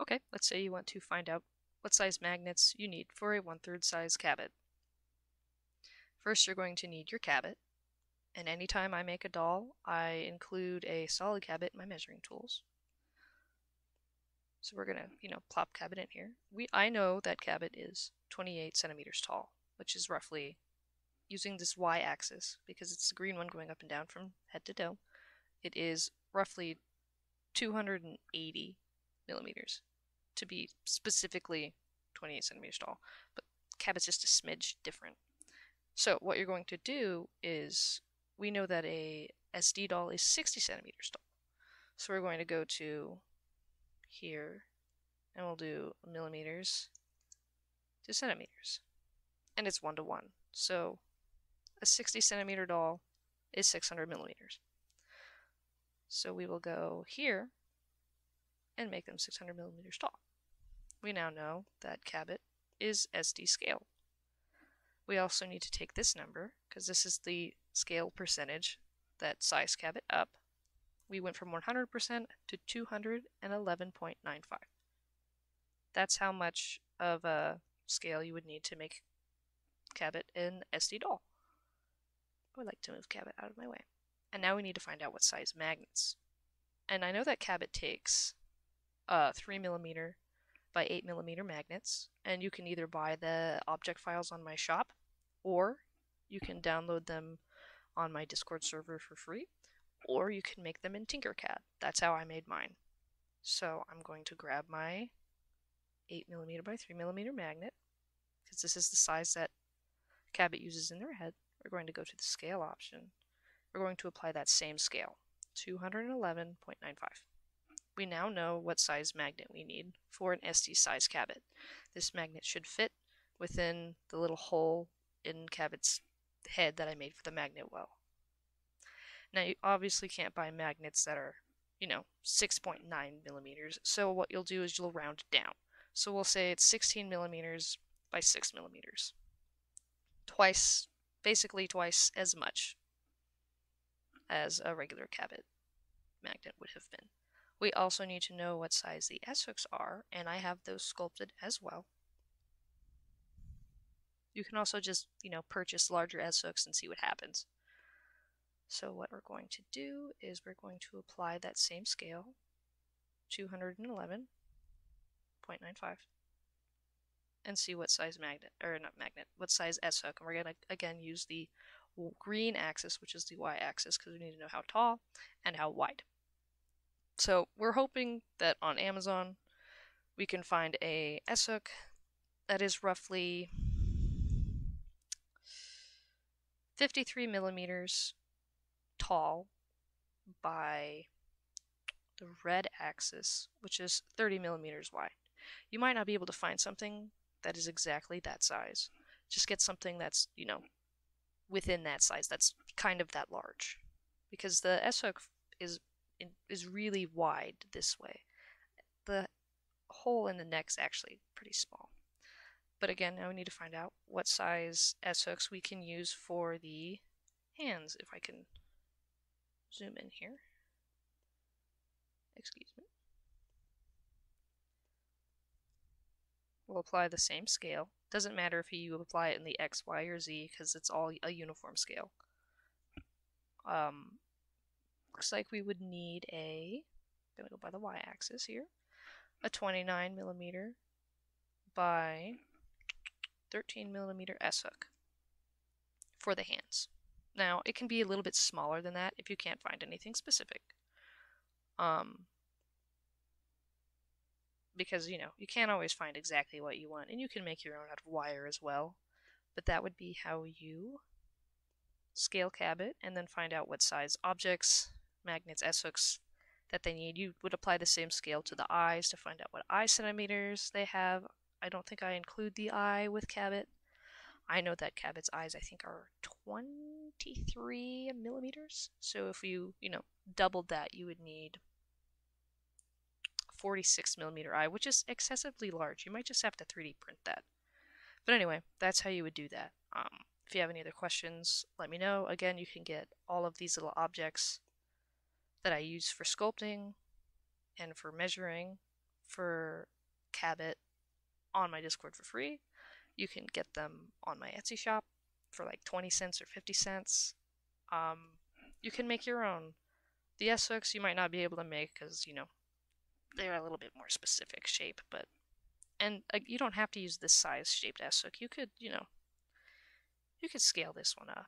Okay, let's say you want to find out what size magnets you need for a 1/3 size cabbit. First, you're going to need your cabbit, and anytime I make a doll, I include a solid cabbit in my measuring tools. So we're gonna, plop cabbit in here. I know that cabbit is 28 centimeters tall, which is roughly, using this y-axis, because it's the green one going up and down from head to toe, it is roughly 280 millimeters, to be specifically 28 centimeters tall. But cabbit's just a smidge different. So what you're going to do is, we know that a SD doll is 60 centimeters tall. So we're going to go to here, and we'll do millimeters to centimeters. And it's 1:1. So a 60 centimeter doll is 600 millimeters. So we will go here and make them 600 millimeters tall. We now know that cabbit is SD scale. We also need to take this number, because this is the scale percentage that size cabbit up. We went from 100% to 211.95. That's how much of a scale you would need to make cabbit an SD doll. I would like to move cabbit out of my way. And now we need to find out what size magnets. And I know that cabbit takes 3mm by 8mm magnets, and you can either buy the object files on my shop, or you can download them on my Discord server for free, or you can make them in Tinkercad. That's how I made mine. So I'm going to grab my 8mm by 3mm magnet, because this is the size that cabbit uses in their head. We're going to go to the scale option. We're going to apply that same scale, 211.95. We now know what size magnet we need for an SD size cabbit. This magnet should fit within the little hole in cabbit's head that I made for the magnet well. Now you obviously can't buy magnets that are, 6.9 millimeters, so what you'll do is you'll round it down. So we'll say it's 16 millimeters by 6 millimeters. Basically twice as much as a regular cabbit magnet would have been. We also need to know what size the S-hooks are, and I have those sculpted as well. You can also just, purchase larger S-hooks and see what happens. So what we're going to do is we're going to apply that same scale, 211.95, and see what size what size S-hook. And we're going to, again, use the green axis, which is the y-axis, because we need to know how tall and how wide. So we're hoping that on Amazon we can find a S-hook that is roughly 53 millimeters tall by the red axis, which is 30 millimeters wide. You might not be able to find something that is exactly that size. Just get something that's, within that size, that's kind of that large. Because the S-hook is really wide this way. The hole in the neck's actually pretty small. But again, now we need to find out what size S-hooks we can use for the hands. If I can zoom in here. Excuse me. We'll apply the same scale. Doesn't matter if you apply it in the X, Y, or Z, because it's all a uniform scale. Looks like we would need I'm gonna go by the y-axis here, a 29 millimeter by 13 millimeter S-hook for the hands. Now, it can be a little bit smaller than that if you can't find anything specific. Because, you can't always find exactly what you want, and you can make your own out of wire as well. But that would be how you scale cabbit and then find out what size objects, magnets, S-hooks that they need. You would apply the same scale to the eyes to find out what eye centimeters they have. I don't think I include the eye with cabbit. I know that cabbit's eyes, I think, are 23 millimeters. So if you, doubled that, you would need 46 millimeter eye, which is excessively large. You might just have to 3D print that. But anyway, that's how you would do that. If you have any other questions, let me know. Again, you can get all of these little objects that I use for sculpting and for measuring for cabbit on my Discord for free. You can get them on my Etsy shop for like 20 cents or 50 cents. You can make your own. The S hooks you might not be able to make because, they're a little bit more specific shape, but. And you don't have to use this size shaped S hook. You could, you could scale this one up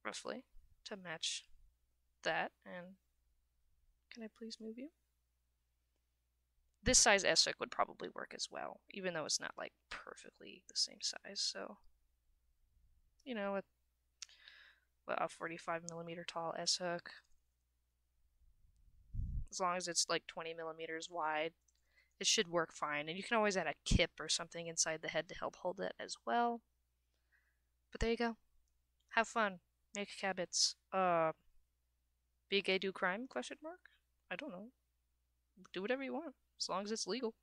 roughly to match that. And can I please move you? This size S hook would probably work as well, even though it's not like perfectly the same size. So, with a 45 millimeter tall S hook, as long as it's like 20 millimeters wide, it should work fine. And you can always add a kip or something inside the head to help hold it as well. But there you go. Have fun. Make cabbits. Be gay, do crime? Question mark? I don't know. Do whatever you want, as long as it's legal.